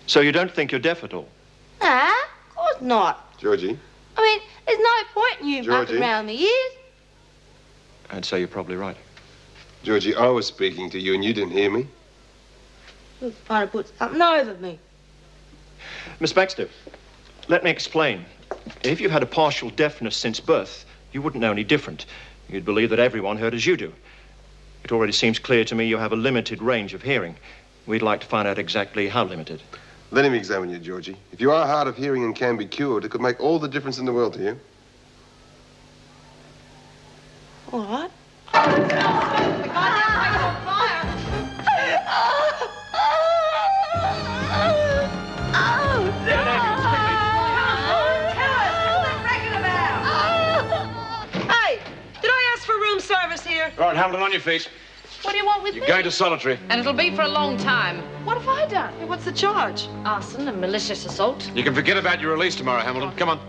So you don't think you're deaf at all? Nah, of course not. Georgie? I mean, there's no point in you mucking around the ears. I'd say you're probably right. Georgie, I was speaking to you and you didn't hear me. You're trying to put something over me. Miss Baxter, let me explain. If you had a partial deafness since birth, you wouldn't know any different. You'd believe that everyone heard as you do. It already seems clear to me you have a limited range of hearing. We'd like to find out exactly how limited. Let him examine you, Georgie. If you are hard of hearing and can be cured, it could make all the difference in the world to you. All right. Hey, did I ask for room service here? Right, Hamilton, on your feet. What do you want with me? You're going to solitary. And it'll be for a long time. What have I done? What's the charge? Arson and malicious assault. You can forget about your release tomorrow, Hamilton. Come on.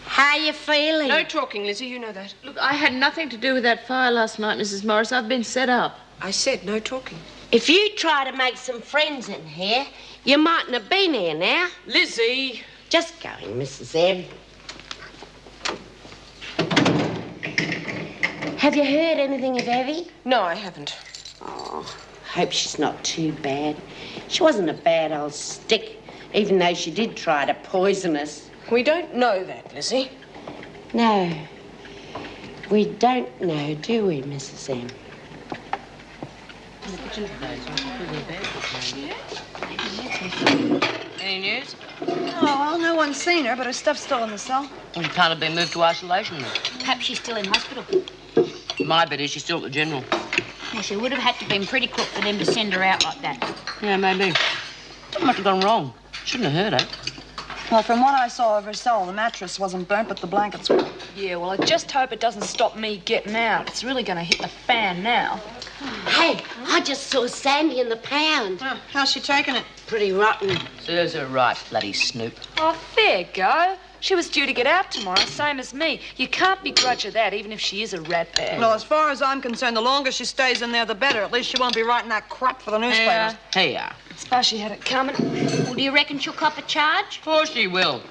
How you feeling? No talking, Lizzie, you know that. Look, I had nothing to do with that fire last night, Mrs. Morris. I've been set up. I said no talking. If you try to make some friends in here, you mightn't have been here now. Lizzie! Just going, Mrs. M. Have you heard anything of Evie? No, I haven't. Oh, hope she's not too bad. She wasn't a bad old stick, even though she did try to poison us. We don't know that, Lizzie. No, we don't know, do we, Mrs. M? Any news? Oh, well, no one's seen her, but her stuff's still in the cell. Well, she can't have been moved to isolation. Perhaps she's still in hospital. My bet is she's still at the general. Well, she would have had to been pretty crook for them to send her out like that. Yeah, maybe. Something must have gone wrong. Shouldn't have hurt her. Well, from what I saw of her cell, the mattress wasn't burnt, but the blankets were. Yeah, well, I just hope it doesn't stop me getting out. It's really going to hit the fan now. Hey, I just saw Sandy in the pound. Oh, how's she taking it? Pretty rotten. Serves her right, bloody snoop. Oh, there go. She was due to get out tomorrow, same as me. You can't begrudge her that, even if she is a rat bag. Well, as far as I'm concerned, the longer she stays in there, the better. At least she won't be writing that crap for the newspapers. Here. I suppose she had it coming. Well, do you reckon she'll cop a charge? Of course she will.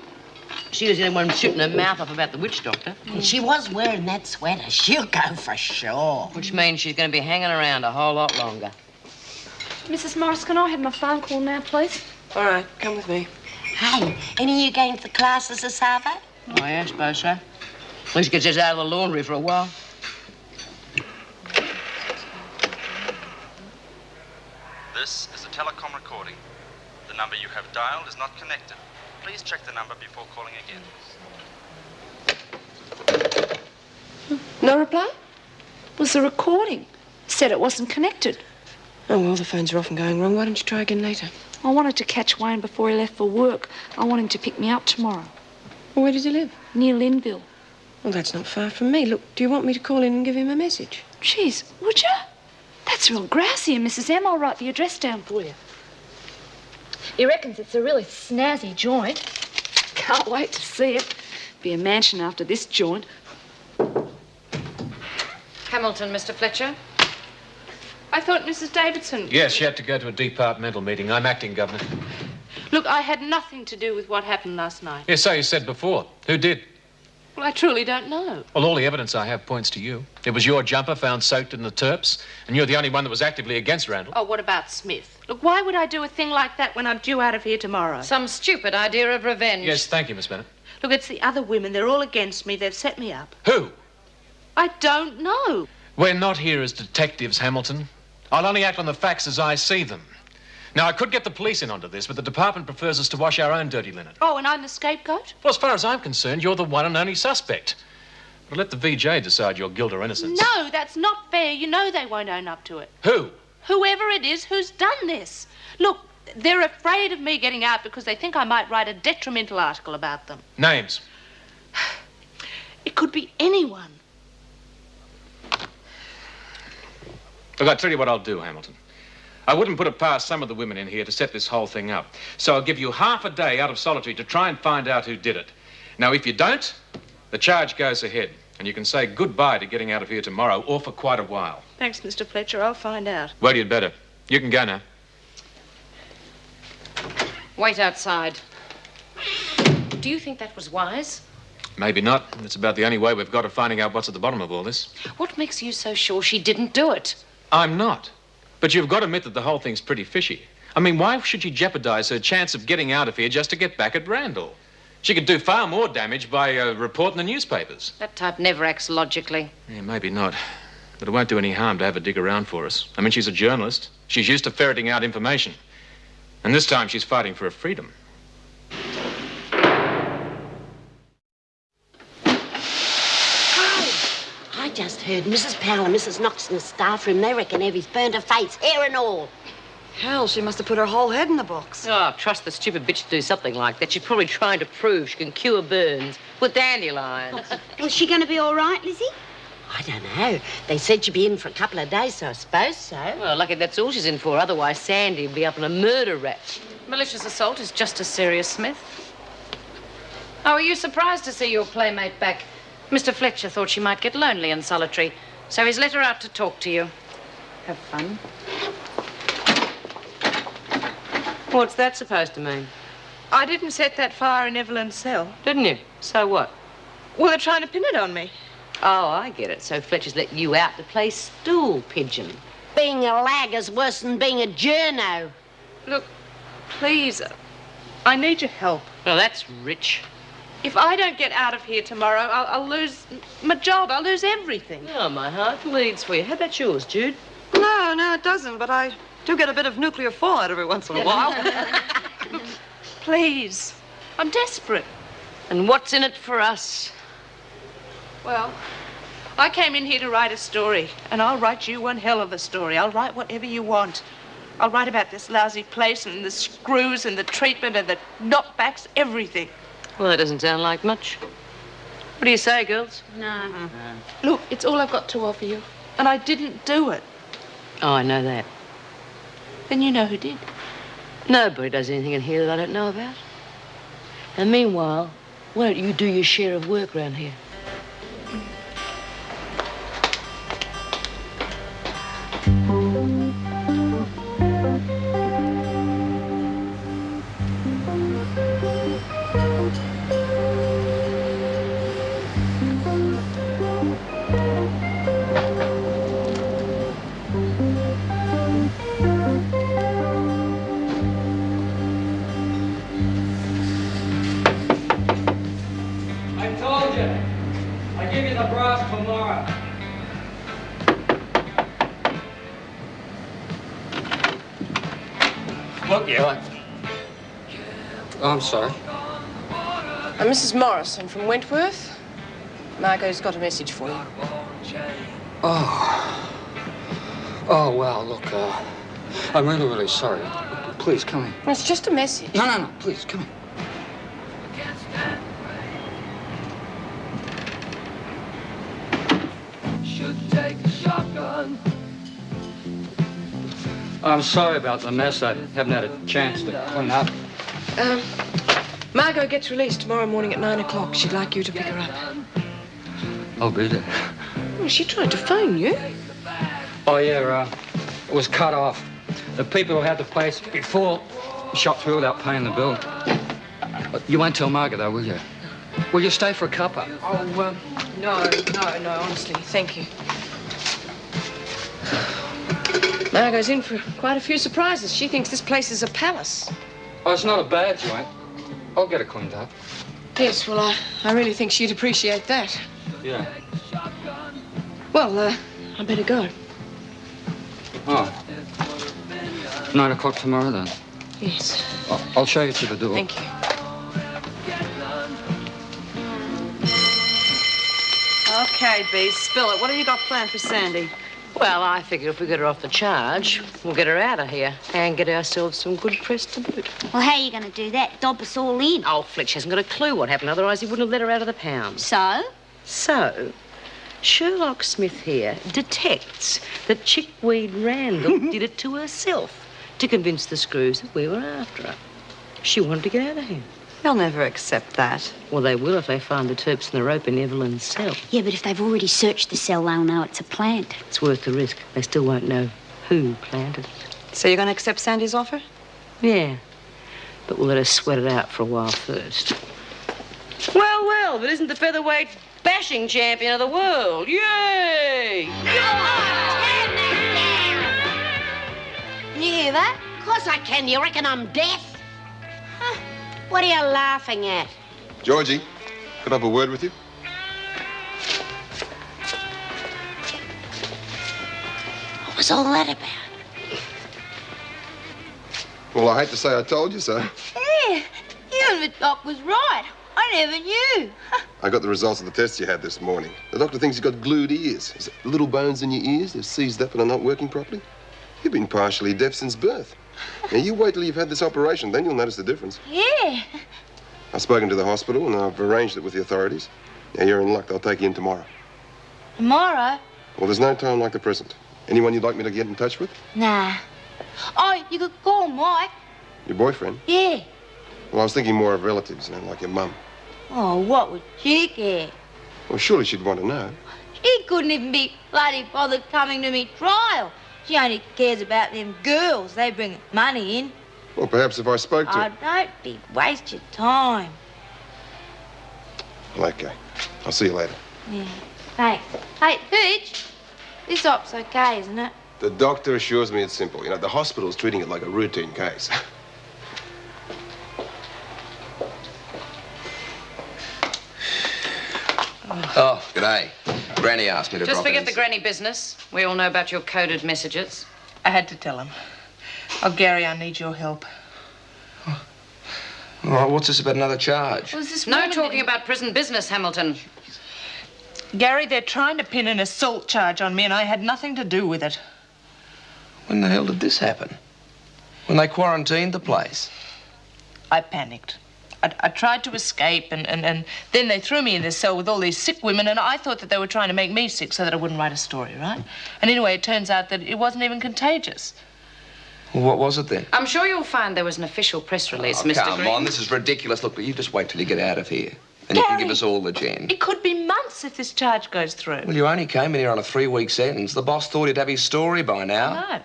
She was the only one shooting her mouth off about the witch doctor. And she was wearing that sweater. She'll go for sure. Which means she's going to be hanging around a whole lot longer. Mrs. Morris, can I have my phone call now, please? All right, come with me. Hey, any of you going to the classes this Harvard? Oh, yeah, I suppose so. At least gets us out of the laundry for a while. This is a telecom recording. The number you have dialed is not connected. Please check the number before calling again. No reply? Was the recording? Said it wasn't connected. Oh, well, the phones are often going wrong. Why don't you try again later? I wanted to catch Wayne before he left for work. I want him to pick me up tomorrow. Well, where does he live? Near Linville. Well, that's not far from me. Look, do you want me to call in and give him a message? Jeez, would you? That's real grassy, and Mrs. M, I'll write the address down for you. He reckons it's a really snazzy joint. Can't wait to see it. Be a mansion after this joint. Hamilton, Mr. Fletcher. I thought Mrs. Davidson... Yes, she had to go to a departmental meeting. I'm acting governor. Look, I had nothing to do with what happened last night. Yes, so you said before. Who did? Well, I truly don't know. Well, all the evidence I have points to you. It was your jumper found soaked in the turps, and you're the only one that was actively against Randall. Oh, what about Smith? Look, why would I do a thing like that when I'm due out of here tomorrow? Some stupid idea of revenge. Yes, thank you, Miss Bennett. Look, it's the other women. They're all against me. They've set me up. Who? I don't know. We're not here as detectives, Hamilton. I'll only act on the facts as I see them. Now, I could get the police in onto this, but the department prefers us to wash our own dirty linen. Oh, and I'm the scapegoat? Well, as far as I'm concerned, you're the one and only suspect. But let the VJ decide your guilt or innocence. No, that's not fair. You know they won't own up to it. Who? Whoever it is who's done this. Look, they're afraid of me getting out because they think I might write a detrimental article about them. Names? It could be anyone. Look, I'll tell you what I'll do, Hamilton. I wouldn't put it past some of the women in here to set this whole thing up. So I'll give you half a day out of solitary to try and find out who did it. Now, if you don't, the charge goes ahead. And you can say goodbye to getting out of here tomorrow or for quite a while. Thanks, Mr. Fletcher. I'll find out. Well, you'd better. You can go now. Wait outside. Do you think that was wise? Maybe not. It's about the only way we've got of finding out what's at the bottom of all this. What makes you so sure she didn't do it? I'm not. But you've got to admit that the whole thing's pretty fishy. I mean, why should she jeopardize her chance of getting out of here just to get back at Randall? She could do far more damage by reporting the newspapers. That type never acts logically. Yeah, maybe not. But it won't do any harm to have her dig around for us. I mean, she's a journalist. She's used to ferreting out information. And this time she's fighting for her freedom. I just heard Mrs. Powell and Mrs. Knox in the staff room. They reckon Evie's burned her face, hair and all. Hell, she must have put her whole head in the box. Oh, trust the stupid bitch to do something like that. She's probably trying to prove she can cure burns with dandelions. Was she going to be all right, Lizzie? I don't know. They said she'd be in for a couple of days, so I suppose so. Well, lucky that's all she's in for. Otherwise, Sandy'd be up on a murder rap. Malicious assault is just as serious, Smith. Oh, are you surprised to see your playmate back? Mr. Fletcher thought she might get lonely and solitary, so he's let her out to talk to you. Have fun. What's that supposed to mean? I didn't set that fire in Evelyn's cell. Didn't you? So what? Well, they're trying to pin it on me. Oh, I get it. So Fletcher's let you out to play stool pigeon. Being a lag is worse than being a journo. Look, please, I need your help. Well, that's rich. If I don't get out of here tomorrow, I'll lose my job. I'll lose everything. Oh, my heart bleeds for you. How about yours, Jude? No, it doesn't, but I do get a bit of nuclear fallout every once in a while. Please, I'm desperate. And what's in it for us? Well, I came in here to write a story, and I'll write you one hell of a story. I'll write whatever you want. I'll write about this lousy place and the screws and the treatment and the knockbacks, everything. Well, that doesn't sound like much. What do you say, girls? No. Look, it's all I've got to offer you, and I didn't do it. Oh, I know that. Then you know who did. Nobody does anything in here that I don't know about. And meanwhile, why don't you do your share of work around here? Oh, I'm sorry. I'm Mrs. Morrison from Wentworth. Margo's got a message for you. Oh, well, look, I'm really, really sorry. Please, come in. It's just a message. No, please, come in. Should take a shotgun. I'm sorry about the mess. I haven't had a chance to clean up. Margo gets released tomorrow morning at 9 o'clock. She'd like you to pick her up. I'll be there. Well, she tried to phone you. Oh, yeah, it was cut off. The people who had the place before shot through without paying the bill. You won't tell Margo, though, will you? Will you stay for a cuppa? Oh, no, honestly, thank you. Margo's in for quite a few surprises. She thinks this place is a palace. Oh, it's not a bad joint. I'll get it cleaned up. Yes, well, I really think she'd appreciate that. Yeah. Well, I better go. Oh. 9 o'clock tomorrow, then? Yes. I'll show you to the door. Thank you. Okay, Bee, spill it. What have you got planned for Sandy? Well, I figure if we get her off the charge, we'll get her out of here and get ourselves some good press to boot. Well, how are you going to do that? Dob us all in? Oh, Fletch hasn't got a clue what happened. Otherwise, he wouldn't have let her out of the pound. So? So, Sherlock Smith here detects that Chickweed Randall did it to herself to convince the screws that we were after her. She wanted to get out of here. They'll never accept that. Well, they will if they find the terps and the rope in Evelyn's cell. Yeah, but if they've already searched the cell, they'll know it's a plant. It's worth the risk. They still won't know who planted it. So you're going to accept Sandy's offer? Yeah, but we'll let her sweat it out for a while first. Well, well, but isn't the featherweight bashing champion of the world? Yay! Can you hear that? Of course I can. You reckon I'm deaf? Huh. What are you laughing at? Georgie, could I have a word with you? What was all that about? Well, I hate to say I told you so. Yeah, you and the doc was right. I never knew. I got the results of the tests you had this morning. The doctor thinks you've got glued ears. Is it the little bones in your ears? They're seized up and are not working properly. You've been partially deaf since birth. Now, you wait till you've had this operation, then you'll notice the difference. Yeah. I've spoken to the hospital and I've arranged it with the authorities. Now, you're in luck. They'll take you in tomorrow. Tomorrow? Well, there's no time like the present. Anyone you'd like me to get in touch with? Nah. Oh, you could call Mike. Your boyfriend? Yeah. Well, I was thinking more of relatives, like your mum. Oh, what would she care? Well, surely she'd want to know. She couldn't even be bloody bothered coming to me trial. She only cares about them girls. They bring money in. Well, perhaps if I spoke to her. Oh, don't be waste your time. Well, okay. I'll see you later. Yeah. Thanks. Hey, Pooch, this op's okay, isn't it? The doctor assures me it's simple. You know, the hospital's treating it like a routine case. Oh, g'day. Granny asked me to Just drop in. forget the granny business. We all know about your coded messages. I had to tell him. Oh, Gary, I need your help. All right, what's this about another charge? Was this No talking about prison business, Hamilton. Gary, they're trying to pin an assault charge on me, and I had nothing to do with it. When the hell did this happen? When they quarantined the place? I panicked. I tried to escape, and then they threw me in this cell with all these sick women, and I thought that they were trying to make me sick so that I wouldn't write a story, right? And anyway, it turns out that it wasn't even contagious. Well, what was it then? I'm sure you'll find there was an official press release, Mr. Come Green. on, this is ridiculous. Look, you just wait till you get out of here. And you can give us all the gen. It could be months if this charge goes through. Well, you only came in here on a 3-week sentence. The boss thought he'd have his story by now. I know.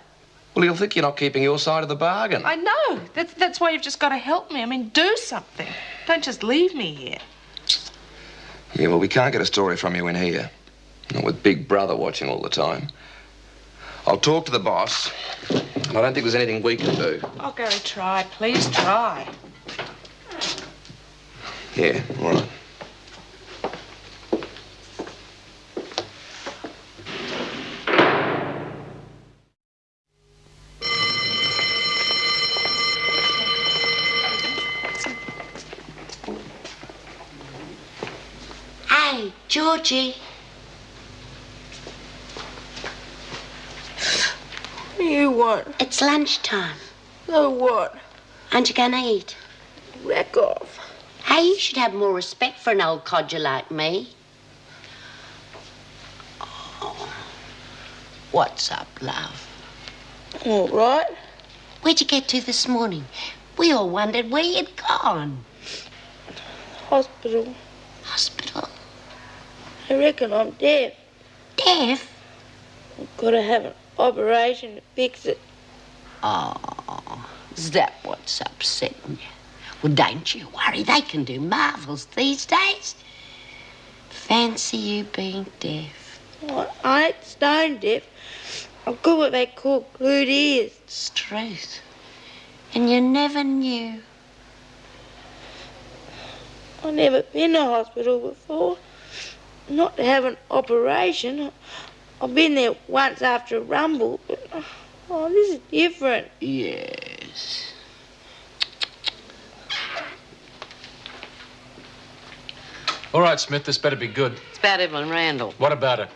Well, he'll think you're not keeping your side of the bargain. I know. That's why you've just got to help me. I mean, do something. Don't just leave me here. Yeah, well, we can't get a story from you in here. Not with Big Brother watching all the time. I'll talk to the boss, and I don't think there's anything we can do. Oh, Gary, try. Please try. Yeah, all right. Hey, Georgie. What do you want? It's lunchtime. So what? Aren't you gonna eat? Rack off. Hey, you should have more respect for an old codger like me. Oh. What's up, love? All right. Where'd you get to this morning? We all wondered where you'd gone. Hospital. Hospital? I reckon I'm deaf. Deaf? I've got to have an operation to fix it. Oh, is that what's upsetting you? Well, don't you worry. They can do marvels these days. Fancy you being deaf. Oh, I ain't stone deaf. I've got what they call glued ears. It's truth. And you never knew. I've never been to hospital before. Not to have an operation. I've been there once after a rumble, but oh, this is different. Yes. All right, Smith, this better be good. It's about Evelyn Randall. What about her?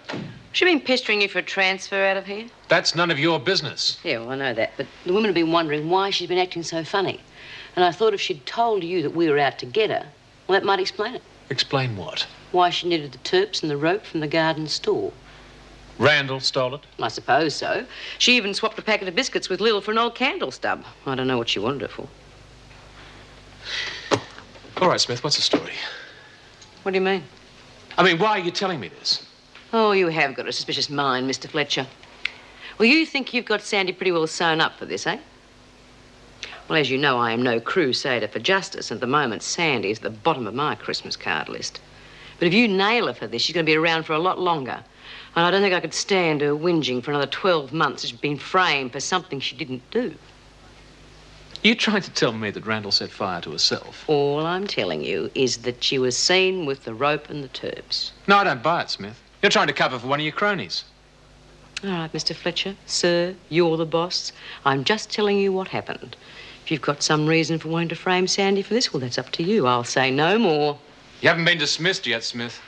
She been pestering you for a transfer out of here? That's none of your business. Yeah, well, I know that. But the women have been wondering why she's been acting so funny. And I thought if she'd told you that we were out to get her, well, that might explain it. Explain what? Why she needed the turps and the rope from the garden store. Randall stole it? I suppose so. She even swapped a packet of biscuits with Lil for an old candle stub. I don't know what she wanted it for. All right, Smith, what's the story? What do you mean? I mean, why are you telling me this? Oh, you have got a suspicious mind, Mr. Fletcher. Well, you think you've got Sandy pretty well sewn up for this, eh? Well, as you know, I am no crusader for justice. At the moment, Sandy is at the bottom of my Christmas card list. But if you nail her for this, she's going to be around for a lot longer. And I don't think I could stand her whinging for another 12 months. She's been framed for something she didn't do. You trying to tell me that Randall set fire to herself? All I'm telling you is that she was seen with the rope and the turps. No, I don't buy it, Smith. You're trying to cover for one of your cronies. All right, Mr. Fletcher. Sir, you're the boss. I'm just telling you what happened. If you've got some reason for wanting to frame Sandy for this, well, that's up to you. I'll say no more. You haven't been dismissed yet, Smith.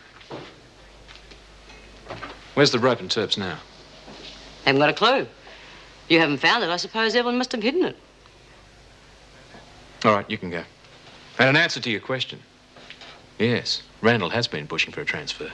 Where's the rope and turps now? Haven't got a clue. If you haven't found it, I suppose Evelyn must have hidden it. All right, you can go. And an answer to your question. Yes, Randall has been pushing for a transfer.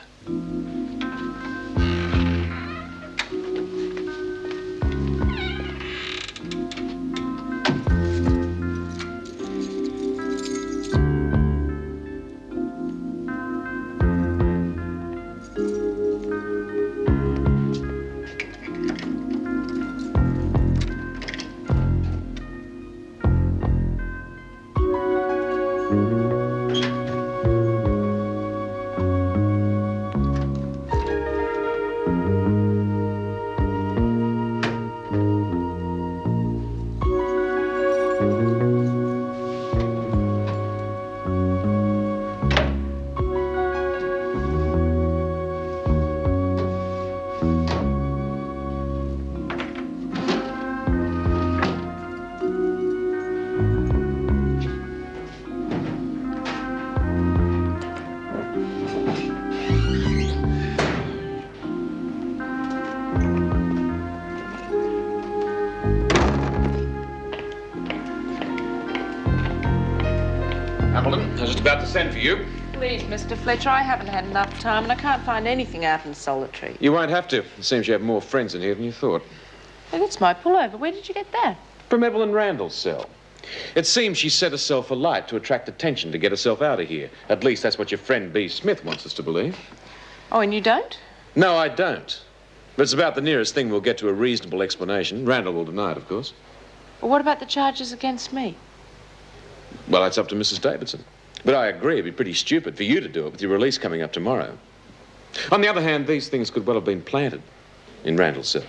I was just about to send for you. Please, Mr. Fletcher, I haven't had enough time and I can't find anything out in solitary. You won't have to. It seems you have more friends in here than you thought. Hey, that's my pullover. Where did you get that? From Evelyn Randall's cell. It seems she set herself alight to attract attention to get herself out of here. At least that's what your friend B. Smith wants us to believe. Oh, and you don't? No, I don't. But it's about the nearest thing we'll get to a reasonable explanation. Randall will deny it, of course. Well, what about the charges against me? Well, that's up to Mrs. Davidson. But I agree, it'd be pretty stupid for you to do it with your release coming up tomorrow. On the other hand, these things could well have been planted in Randall's cell.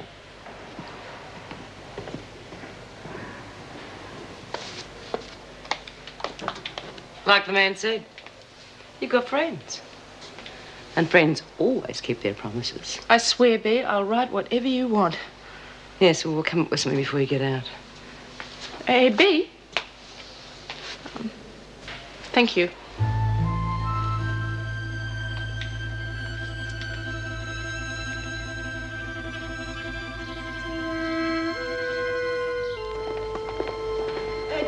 Like the man said, you've got friends. And friends always keep their promises. I swear, B, I'll write whatever you want. Yes, well, we'll come up with something before you get out. Hey, B. Thank you.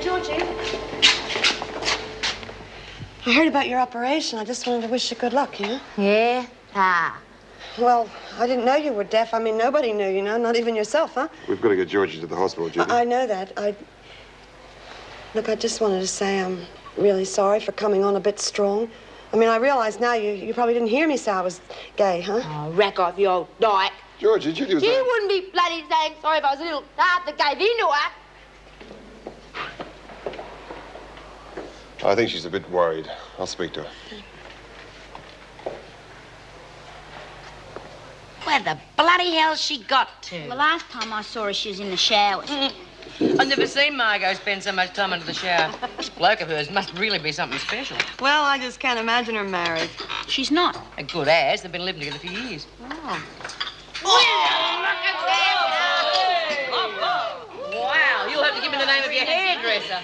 Georgie. I heard about your operation. I just wanted to wish you good luck, you know? Yeah? Ah. Well, I didn't know you were deaf. I mean, nobody knew, you know, not even yourself, huh? We've got to get Georgie to the hospital, Judy. I know that. Look, I just wanted to say I'm really sorry for coming on a bit strong. I mean, I realize now you probably didn't hear me say I was gay, huh? Oh, rack off, you old dyke. Georgie, Judy was... You wouldn't be bloody saying sorry if I was a little tart that gave into her. I think she's a bit worried. I'll speak to her. Where the bloody hell she got to? The last time I saw her, she was in the showers. I've never seen Margo spend so much time under the shower. This bloke of hers must really be something special. Well, I just can't imagine her married. She's not. A good as. They've been living together for years. Oh. Well, look at that. Wow, you'll have to give me the name of your hairdresser.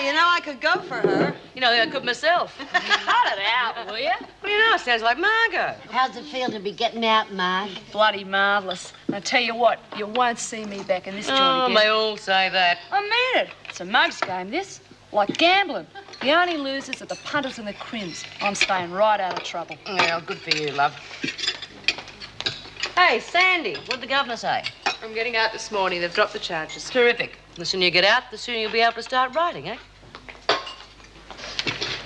You know, I could go for her. You know, I could myself. Cut it out, will you? Well, you know, it sounds like Margo. How's it feel to be getting out, Marg? Bloody marvellous. I tell you what, you won't see me back in this joint again. They all say that. I mean it. It's a mug's game, this. Like gambling. The only losers are the punters and the crims. I'm staying right out of trouble. Well, good for you, love. Hey, Sandy, what'd the governor say? I'm getting out this morning. They've dropped the charges. Terrific. The sooner you get out, the sooner you'll be able to start writing, eh?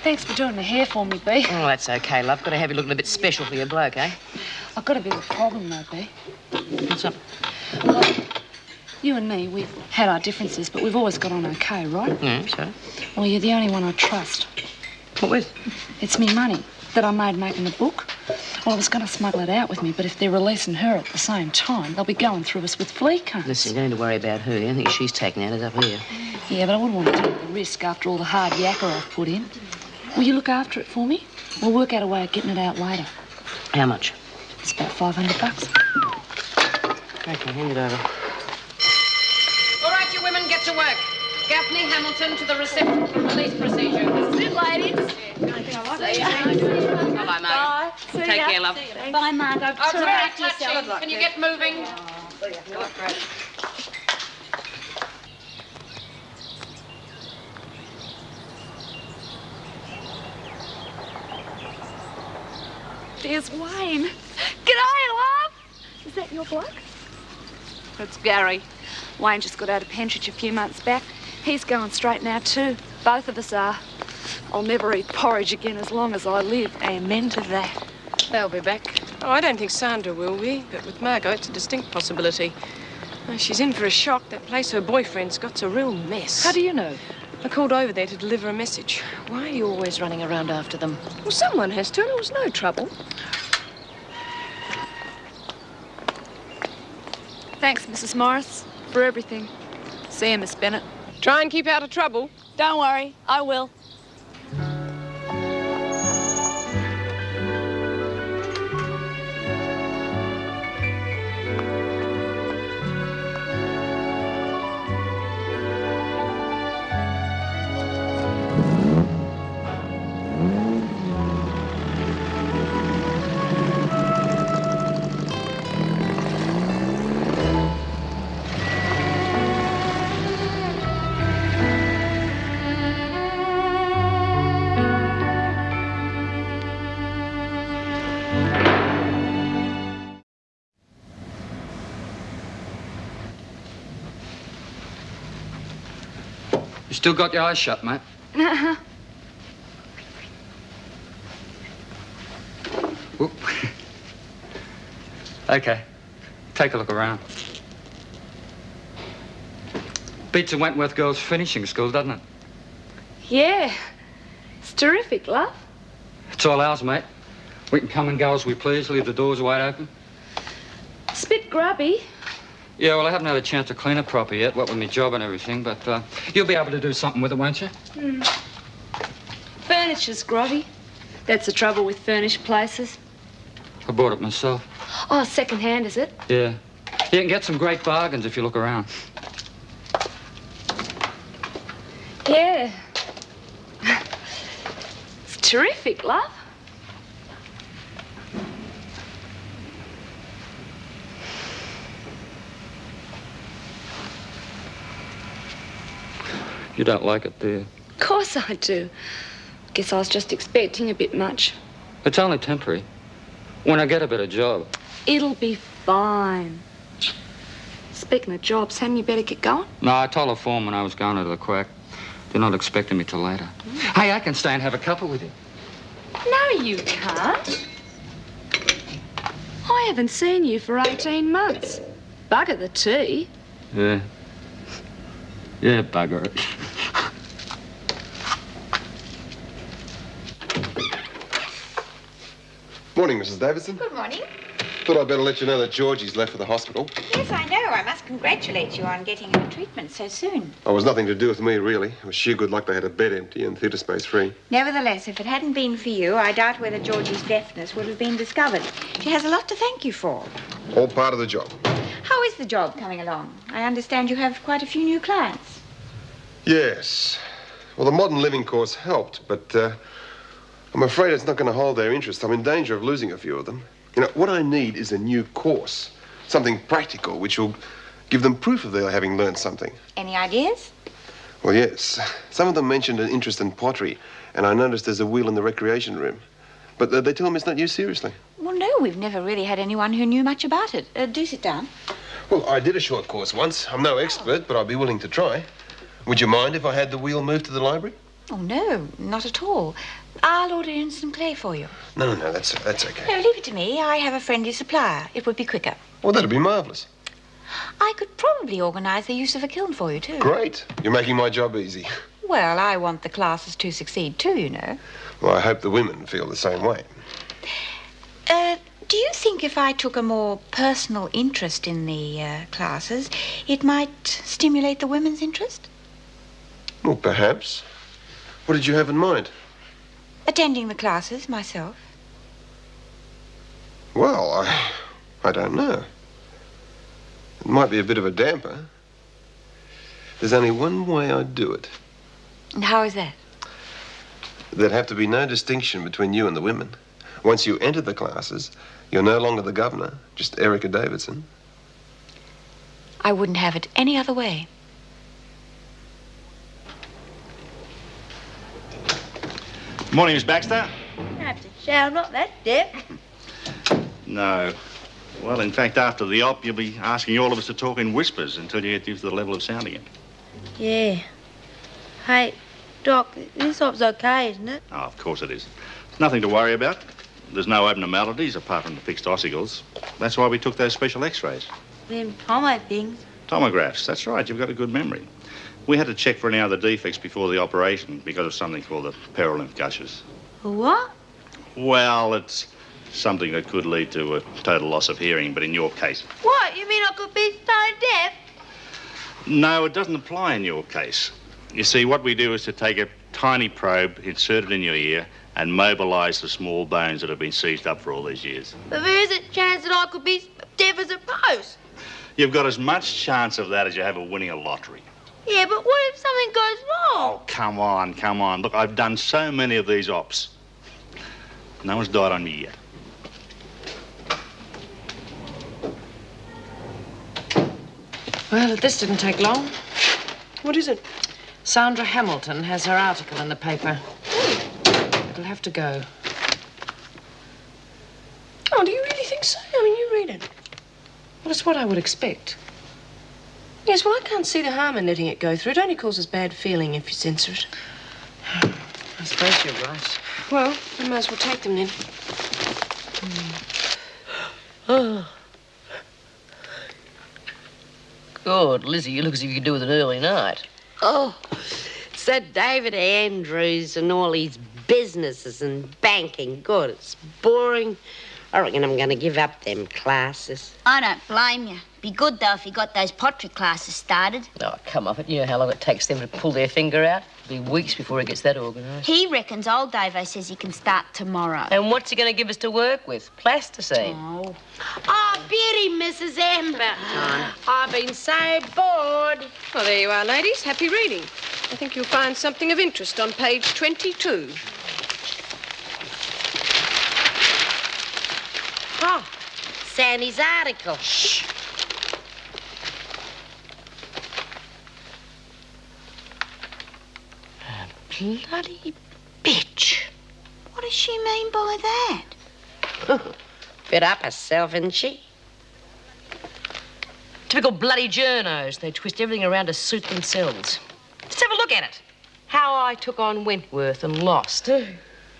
Thanks for doing the hair for me, B. Oh, that's okay, love. Got to have you looking a bit special for your bloke, eh? I've got a bit of a problem, though, B. What's up? Well, you and me, we've had our differences, but we've always got on okay, right? Yeah, so? Well, you're the only one I trust. What with? It's me money that I made making the book. Well, I was going to smuggle it out with me, but if they're releasing her at the same time, they'll be going through us with flea cones. Listen, you don't need to worry about her. Anything she's taken out is up here. Yeah, but I wouldn't want to take the risk after all the hard yakka I've put in. Will you look after it for me? We'll work out a way of getting it out later. How much? It's about $500. Okay, hand it over. All right, you women, get to work. Gaffney, Hamilton, to the reception for release procedure. This is it, ladies. Hello, Margo. Bye. Take care, love. Bye, Margo. Oh, Look after yourself. Can you get moving? There's Wayne. G'day, love. Is that your bloke? It's Gary. Wayne just got out of Pentridge a few months back. He's going straight now, too. Both of us are. I'll never eat porridge again as long as I live. Amen to that. They'll be back. Oh, I don't think Sandra will be, but with Margo, it's a distinct possibility. She's in for a shock. That place her boyfriend's got's a real mess. How do you know? I called over there to deliver a message. Why are you always running around after them? Well, someone has to, and it was no trouble. Thanks, Mrs. Morris, for everything. See you, Miss Bennett. Try and keep out of trouble. Don't worry, I will. You still got your eyes shut, mate? Uh-huh. Whoop. Okay. Take a look around. Beats a Wentworth girls' finishing school, doesn't it? Yeah. It's terrific, love. It's all ours, mate. We can come and go as we please, leave the doors wide open. It's a bit grubby. Yeah, well, I haven't had a chance to clean it proper yet, what with my job and everything, but you'll be able to do something with it, won't you? Furniture's grubby. That's the trouble with furnished places. I bought it myself. Oh, second-hand, is it? Yeah. You can get some great bargains if you look around. Yeah. It's terrific, love. You don't like it, do you? Of course I do. Guess I was just expecting a bit much. It's only temporary. When I get a better job. It'll be fine. Speaking of jobs, hadn't you better get going? No, I told the foreman I was going to the quack. They're not expecting me till later. Hey, I can stay and have a cuppa with you. No, you can't. I haven't seen you for 18 months. Bugger the tea. Yeah. Yeah, bugger it. Morning, Mrs. Davidson. Good morning. Thought I'd better let you know that Georgie's left for the hospital. Yes, I know. I must congratulate you on getting her treatment so soon. Oh, it was nothing to do with me, really. It was sheer good luck they had a bed empty and theatre space free. Nevertheless, if it hadn't been for you, I doubt whether Georgie's deafness would have been discovered. She has a lot to thank you for. All part of the job. How is the job coming along? I understand you have quite a few new clients. Yes. Well, the modern living course helped, but I'm afraid it's not going to hold their interest. I'm in danger of losing a few of them. You know, what I need is a new course. Something practical, which will give them proof of their having learned something. Any ideas? Well, yes. Some of them mentioned an interest in pottery, and I noticed there's a wheel in the recreation room. But they tell me it's not used seriously. Well, no, we've never really had anyone who knew much about it. Do sit down. Well, I did a short course once. I'm no expert, but I'd be willing to try. Would you mind if I had the wheel moved to the library? Oh, no, not at all. I'll order in some clay for you. No, that's okay. No, leave it to me. I have a friendly supplier. It would be quicker. Well, that'd be marvellous. I could probably organise the use of a kiln for you, too. Great. You're making my job easy. Well, I want the classes to succeed, too, you know. Well, I hope the women feel the same way. Do you think if I took a more personal interest in the classes, it might stimulate the women's interest? Well, perhaps. What did you have in mind? Attending the classes myself. Well, I don't know. It might be a bit of a damper. There's only one way I'd do it. And how is that? There'd have to be no distinction between you and the women. Once you enter the classes, you're no longer the governor, just Erica Davidson. I wouldn't have it any other way. Morning, Miss Baxter. That's a shout, not that deaf. No. Well, in fact, after the op, you'll be asking all of us to talk in whispers until you get used to the level of sound again. Yeah. Hey, Doc, this op's okay, isn't it? Oh, of course it is. Nothing to worry about. There's no abnormalities apart from the fixed ossicles. That's why we took those special x-rays. Them tomo things. Tomographs, that's right. You've got a good memory. We had to check for any other defects before the operation because of something called the perilymph gushes. What? Well, it's something that could lead to a total loss of hearing, but in your case... What? You mean I could be stone deaf? No, it doesn't apply in your case. You see, what we do is to take a tiny probe, insert it in your ear, and mobilise the small bones that have been seized up for all these years. But there is a chance that I could be deaf as a post. You've got as much chance of that as you have of winning a lottery. Yeah, but what if something goes wrong? Oh, come on. Look, I've done so many of these ops. No one's died on me yet. Well, this didn't take long. What is it? Sandra Hamilton has her article in the paper. It'll have to go. Oh, do you really think so? I mean, you read it. Well, it's what I would expect. Yes, well, I can't see the harm in letting it go through. It only causes bad feeling if you censor it. I suppose you're right. Well, we might as well take them then. Oh. God, Lizzie, you look as if you could do with an early night. Oh, it's that David Andrews and all his businesses and banking. God, it's boring. I reckon I'm going to give up them classes. I don't blame you. Be good, though, if you got those pottery classes started. Oh, come off it. You know how long it takes them to pull their finger out? It'll be weeks before it gets that organised. He reckons old Davo says he can start tomorrow. And what's he going to give us to work with? Plasticine? Oh. Oh, beauty, Mrs. M. About time. I've been so bored. Well, there you are, ladies. Happy reading. I think you'll find something of interest on page 22. Oh, Sandy's article. Shh. Bloody bitch. What does she mean by that? Bit up herself, isn't she? Typical bloody journos. They twist everything around to suit themselves. Just have a look at it. How I took on Wentworth and lost.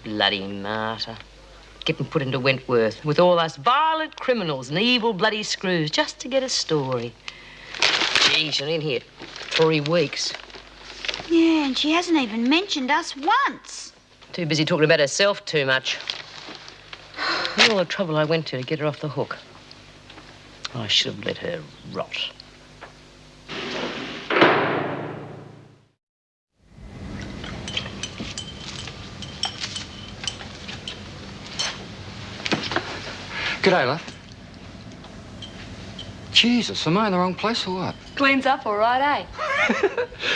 Bloody martyr. Get them put into Wentworth with all us violent criminals and evil bloody screws just to get a story. Gee, she's in here 3 weeks. Yeah, and she hasn't even mentioned us once. Too busy talking about herself too much. Look at all the trouble I went to get her off the hook. I should have let her rot. G'day, love. Jesus, am I in the wrong place or what? Cleans up all right, eh?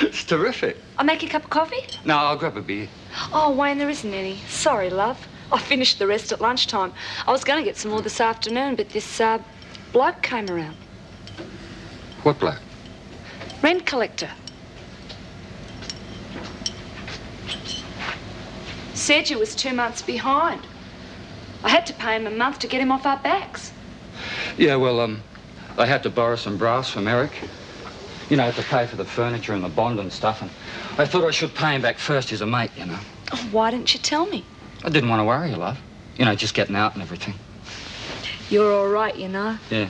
It's terrific. I'll make you a cup of coffee? No, I'll grab a beer. Oh, Wayne, there isn't any. Sorry, love. I finished the rest at lunchtime. I was going to get some more this afternoon, but this bloke came around. What bloke? Rent collector. Said you was 2 months behind. I had to pay him a month to get him off our backs. Yeah, well, I had to borrow some brass from Eric. You know, to pay for the furniture and the bond and stuff. And I thought I should pay him back first. He's a mate, you know. Oh, why didn't you tell me? I didn't want to worry you, love. You know, just getting out and everything. You're all right, you know. Yeah.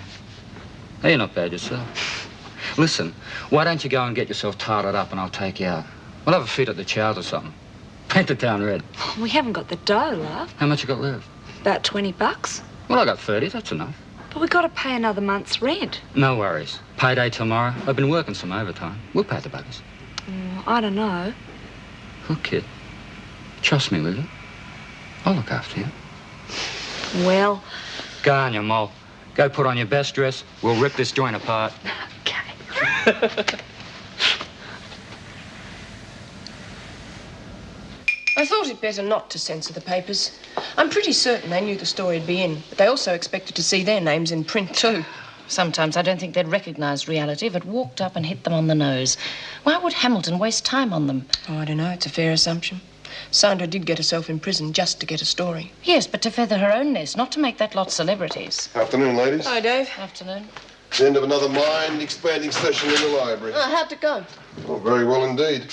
Hey, you're not bad yourself. Listen, why don't you go and get yourself tarted up and I'll take you out? We'll have a feed at the chows or something. Paint the town red. We haven't got the dough, love. How much you got left? About $20. Well, I got 30, that's enough. But we got to pay another month's rent. No worries. Payday tomorrow. I've been working some overtime. We'll pay the buggers. I don't know. Look, kid. Trust me, will you? I'll look after you. Well... Go on, you mole. Go put on your best dress. We'll rip this joint apart. Okay. I thought it better not to censor the papers. I'm pretty certain they knew the story'd be in, but they also expected to see their names in print too. Sometimes I don't think they'd recognise reality if it walked up and hit them on the nose. Why would Hamilton waste time on them? Oh, I don't know. It's a fair assumption. Sandra did get herself in prison just to get a story. Yes, but to feather her own nest, not to make that lot celebrities. Afternoon, ladies. Hi, Dave. Afternoon. The end of another mind-expanding session in the library. How'd it go? Oh, very well indeed.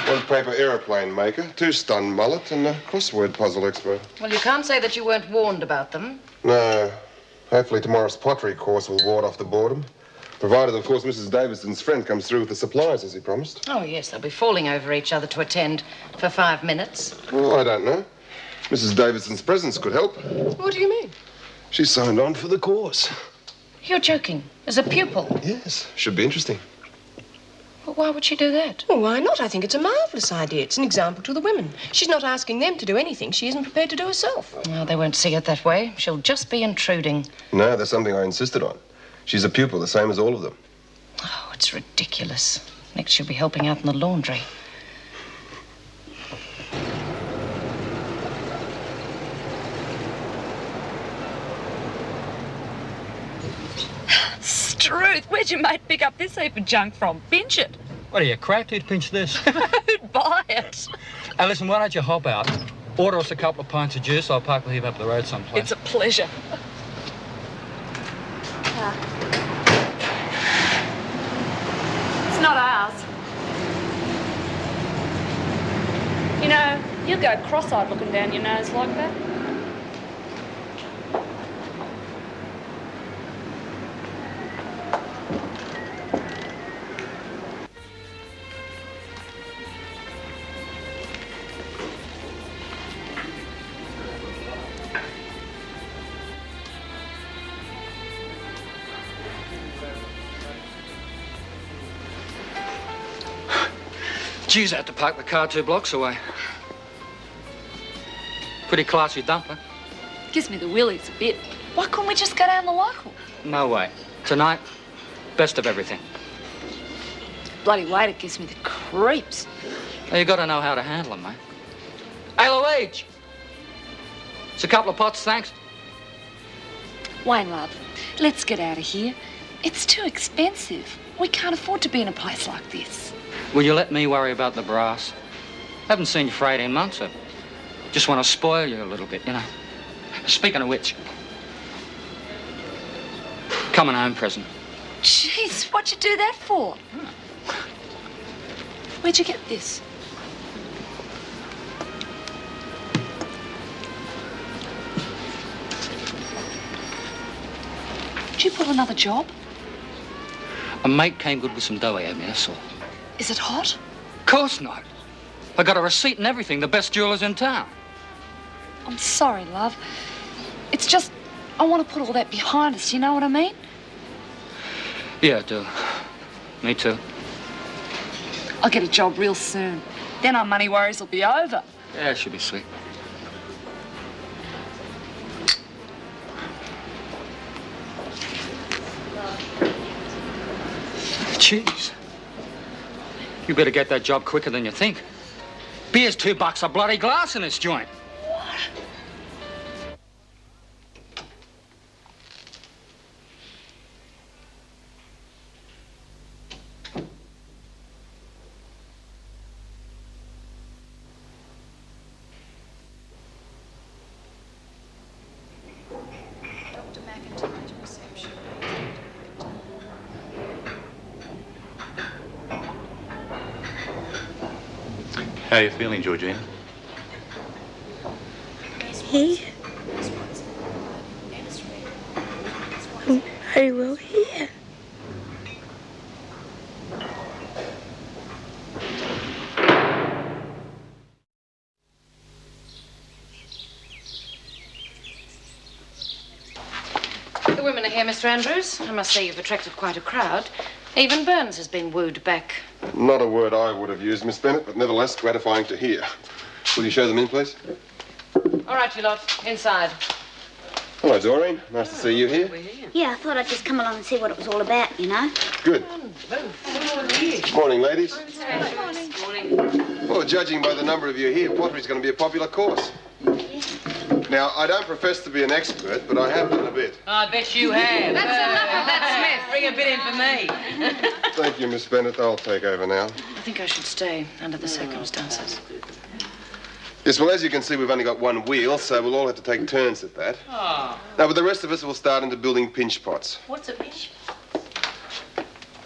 One paper aeroplane maker, 2 stun mullet, and a crossword puzzle expert. Well, you can't say that you weren't warned about them. No. Hopefully tomorrow's pottery course will ward off the boredom. Provided, of course, Mrs. Davidson's friend comes through with the supplies, as he promised. Oh, yes, they'll be falling over each other to attend for 5 minutes. Well, I don't know. Mrs. Davidson's presence could help. What do you mean? She signed on for the course. You're joking. As a pupil? Yes. Should be interesting. Well, why would she do that? Well, why not? I think it's a marvellous idea. It's an example to the women. She's not asking them to do anything she isn't prepared to do herself. Well, they won't see it that way. She'll just be intruding. No, that's something I insisted on. She's a pupil, the same as all of them. Oh, it's ridiculous. Next she'll be helping out in the laundry. Struth, where'd your mate pick up this heap of junk from? Pinch it. What are you, cracked? Who'd pinch this? Who'd buy it? Hey, listen, why don't you hop out? Order us a couple of pints of juice. I'll park the heap up the road someplace. It's a pleasure. It's not ours. You know, you go cross-eyed looking down your nose like that. Geez, I had to park the car 2 blocks away. Pretty classy dumper. Gives me the willies a bit. Why couldn't we just go down the local? No way. Tonight, best of everything. Bloody waiter gives me the creeps. Well, you got to know how to handle them, mate. Hey, Luigi! It's a couple of pots, thanks. Wayne, love, let's get out of here. It's too expensive. We can't afford to be in a place like this. Will you let me worry about the brass? Haven't seen you for 18 months. I just want to spoil you a little bit, you know. Speaking of which, coming home present. Jeez, what'd you do that for? Where'd you get this? Did you pull another job? A mate came good with some dough he had me, that's all. Is it hot? Of course not. I got a receipt and everything, the best jewelers in town. I'm sorry, love. It's just, I want to put all that behind us, you know what I mean? Yeah, I do. Me too. I'll get a job real soon. Then our money worries will be over. Yeah, it should be sweet. Jeez. You better get that job quicker than you think. Beer's $2 a bloody glass in this joint. How are you feeling, Georgina? Here. I'm very well here. The women are here, Mr. Andrews. I must say you've attracted quite a crowd. Even Burns has been wooed back. Not a word I would have used, Miss Bennett, but nevertheless gratifying to hear. Will you show them in, please? All right, you lot. Inside. Hello, Doreen. Nice to see you here. Yeah, I thought I'd just come along and see what it was all about, you know. Good. Morning, ladies. Morning. Well, judging by the number of you here, pottery's going to be a popular course. Now, I don't profess to be an expert, but I have done a bit. I bet you have. That's enough of that, Smith. Bring a bit in for me. Thank you, Miss Bennett. I'll take over now. I think I should stay under the circumstances. Yes, well, as you can see, we've only got one wheel, so we'll all have to take turns at that. Oh. Now, but the rest of us will start into building pinch pots. What's a pinch?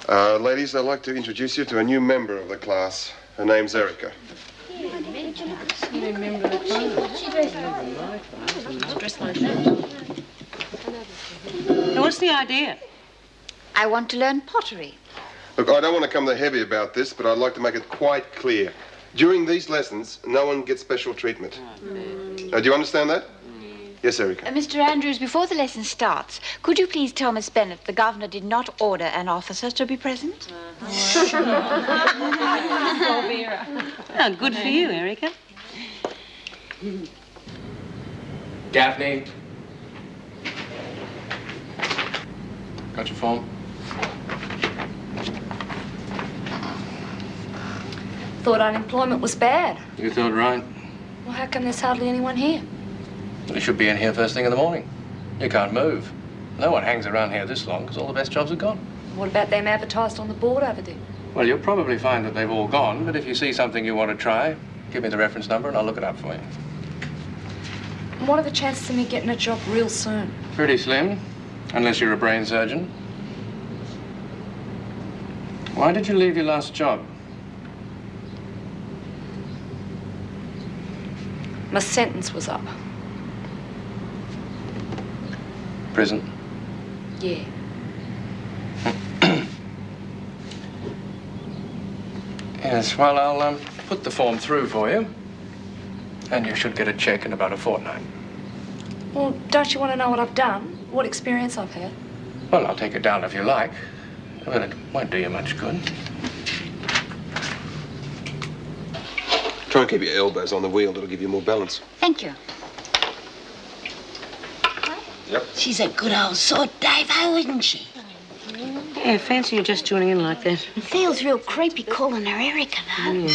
Ladies, I'd like to introduce you to a new member of the class. Her name's Erica. Now, what's the idea? I want to learn pottery. Look, I don't want to come the heavy about this, but I'd like to make it quite clear. During these lessons, no one gets special treatment. Do you understand that? Yes, Erica. Mr. Andrews, before the lesson starts, could you please tell Miss Bennett the governor did not order an officer to be present? Oh, Vera. Oh, good for you, Erica. Gaffney. Got your form? Thought unemployment was bad. You thought right. Well, how come there's hardly anyone here? You should be in here first thing in the morning. You can't move. No one hangs around here this long because all the best jobs are gone. What about them advertised on the board over there? Well, you'll probably find that they've all gone, but if you see something you want to try, give me the reference number and I'll look it up for you. And what are the chances of me getting a job real soon? Pretty slim, unless you're a brain surgeon. Why did you leave your last job? My sentence was up. Prison? Yeah. Yes, well, I'll put the form through for you. And you should get a check in about a fortnight. Well, don't you want to know what I've done? What experience I've had? Well, I'll take it down if you like. But it won't do you much good. Try and keep your elbows on the wheel. It'll give you more balance. Thank you. Yep. She's a good old sort, Dave-o, isn't she? Yeah, fancy you just joining in like that. It feels real creepy calling her Erica, though.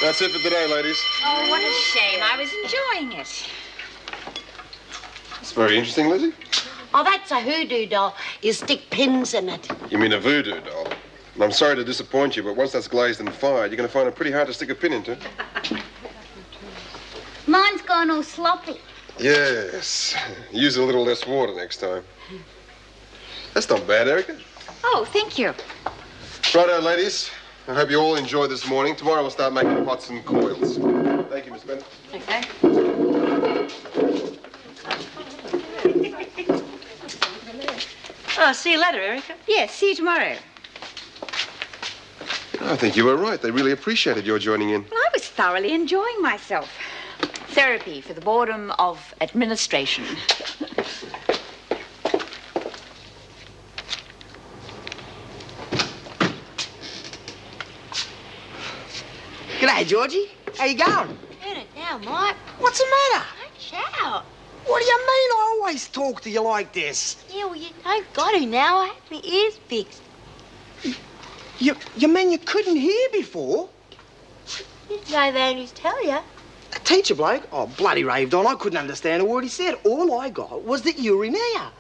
That's it for today, ladies. Oh, what a shame. I was enjoying it. It's very interesting, Lizzie. Oh, that's a hoodoo doll. You stick pins in it. You mean a voodoo doll? And I'm sorry to disappoint you, but once that's glazed and fired, you're going to find it pretty hard to stick a pin into. Mine's gone all sloppy. Yes. Use a little less water next time. That's not bad, Erica. Oh, thank you. Righto, ladies. I hope you all enjoyed this morning. Tomorrow we'll start making pots and coils. Thank you, Miss Bennett. Okay. Oh, see you later, Erica. Yes, see you tomorrow. I think you were right. They really appreciated your joining in. Well, I was thoroughly enjoying myself. Therapy for the boredom of administration. G'day, Georgie. How you going? Get it now, Mike. What's the matter? Don't shout. What do you mean I always talk to you like this? Yeah, well, you don't got to now. I had my ears fixed. You mean you couldn't hear before? Did Dave Andrews tell you? A teacher bloke? Oh, bloody raved on. I couldn't understand a word he said. All I got was that you were in here.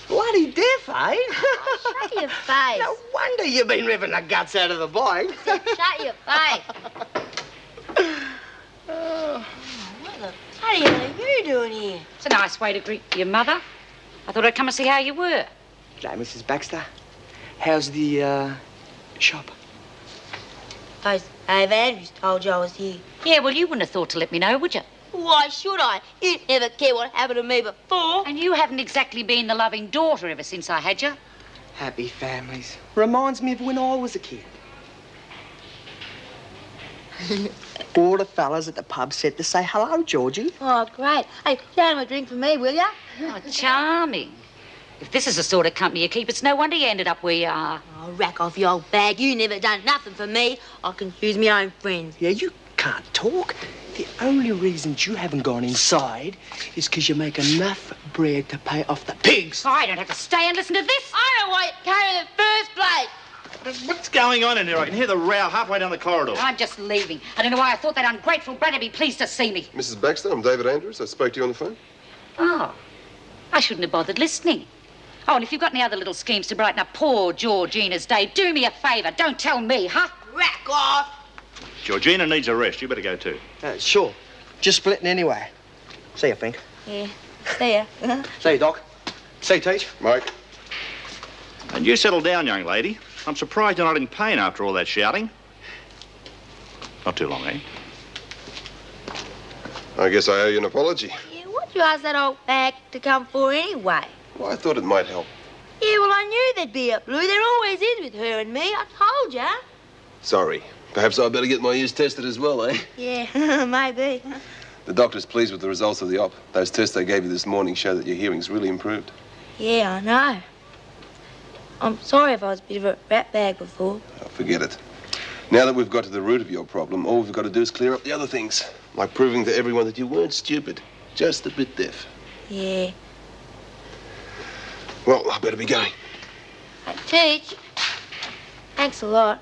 Bloody deaf, eh? Oh, shut your face. No wonder you've been ripping the guts out of the bike. Shut your face. What the bloody hell are you doing here? It's a nice way to greet your mother. I thought I'd come and see how you were. G'day, Mrs. Baxter. How's the, shop? Those Dave Andrews told you I was here. Yeah, well, you wouldn't have thought to let me know, would you? Why should I? You never cared what happened to me before. And you haven't exactly been the loving daughter ever since I had you. Happy families. Reminds me of when I was a kid. All the fellas at the pub said to say hello, Georgie. Oh, great. Hey, down a drink for me, will ya? Oh, charming. If this is the sort of company you keep, it's no wonder you ended up where you are. Oh, rack off your old bag. You never done nothing for me. I can choose my own friends. Yeah, you can't talk. The only reasons you haven't gone inside is because you make enough bread to pay off the pigs. I don't have to stay and listen to this. I don't know why you came in the first place. What's going on in here? I can hear the row halfway down the corridor. I'm just leaving. I don't know why I thought that ungrateful brat would be pleased to see me. Mrs. Baxter, I'm David Andrews. I spoke to you on the phone. Oh, I shouldn't have bothered listening. Oh, and if you've got any other little schemes to brighten up poor Georgina's day, do me a favour. Don't tell me, huh? Rack off. Georgina needs a rest. You better go too. Sure. Just splitting anyway. See you, Fink. Yeah. See ya. See you, Doc. See you, Teach. Mike. And you settle down, young lady. I'm surprised you're not in pain after all that shouting. Not too long, eh? I guess I owe you an apology. Yeah, what'd you ask that old bag to come for anyway? Well, I thought it might help. Yeah, well, I knew there'd be a blue. There always is with her and me. I told ya. Sorry. Perhaps I'd better get my ears tested as well, eh? Yeah, maybe. The doctor's pleased with the results of the op. Those tests they gave you this morning show that your hearing's really improved. Yeah, I know. I'm sorry if I was a bit of a rat bag before. Oh, forget it. Now that we've got to the root of your problem, all we've got to do is clear up the other things. Like proving to everyone that you weren't stupid, just a bit deaf. Yeah. Well, I better be going. Teach. Thanks a lot.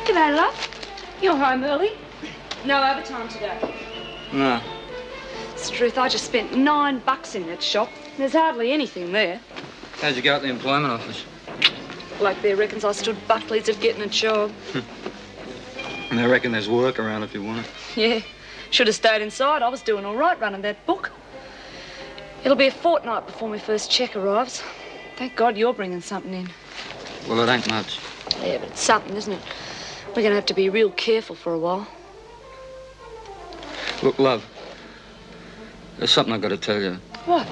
G'day, love. You're home early. No overtime today. No. It's the truth, I just spent $9 in that shop. There's hardly anything there. How'd you go at the employment office? Bloke there reckons I stood buckleads of getting a job. And they reckon there's work around if you want it. Yeah. Should have stayed inside. I was doing all right running that book. It'll be a fortnight before my first cheque arrives. Thank God you're bringing something in. Well, it ain't much. Yeah, but it's something, isn't it? We're going to have to be real careful for a while. Look, love, there's something I've got to tell you. What?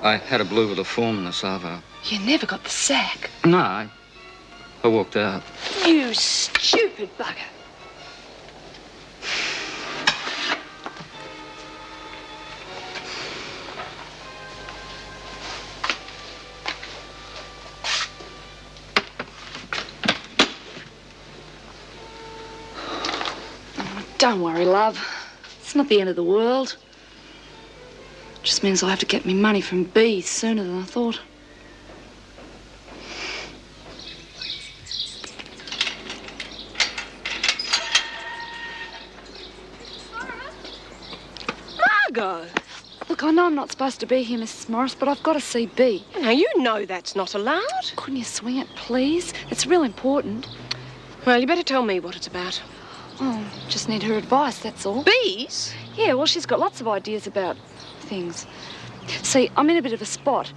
I had a blue with a form in the Savo. You never got the sack. No, I walked out. You stupid bugger. Don't worry, love. It's not the end of the world. It just means I'll have to get me money from B sooner than I thought. Margo! Look, I know I'm not supposed to be here, Mrs. Morris, but I've got to see B. Now, you know that's not allowed. Couldn't you swing it, please? It's real important. Well, you better tell me what it's about. Oh, just need her advice, that's all. Bees? Yeah, well, she's got lots of ideas about things. See, I'm in a bit of a spot.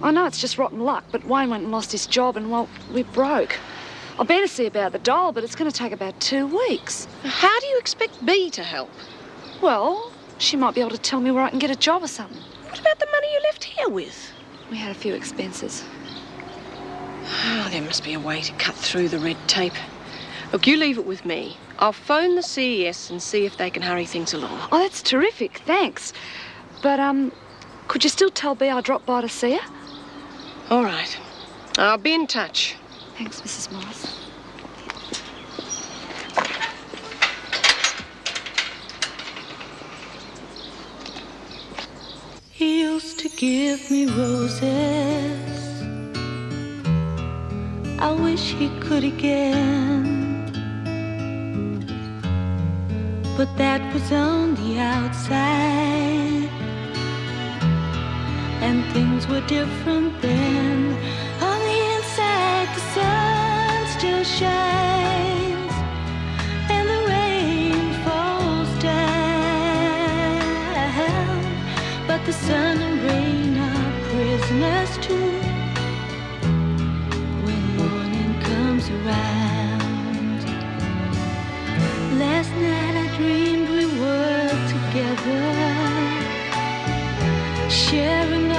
I know it's just rotten luck, but Wayne went and lost his job and, well, we're broke. I've been to see about the doll, but it's going to take about 2 weeks. How do you expect Bee to help? Well, she might be able to tell me where I can get a job or something. What about the money you left here with? We had a few expenses. Oh, there must be a way to cut through the red tape. Look, you leave it with me. I'll phone the CES and see if they can hurry things along. Oh, that's terrific, thanks. But, could you still tell B I dropped by to see her? All right. I'll be in touch. Thanks, Mrs. Morris. He used to give me roses. I wish he could again. But that was on the outside, and things were different then. On the inside, the sun still shines, and the rain falls down. But the sun and rain are prisoners too. When morning sharing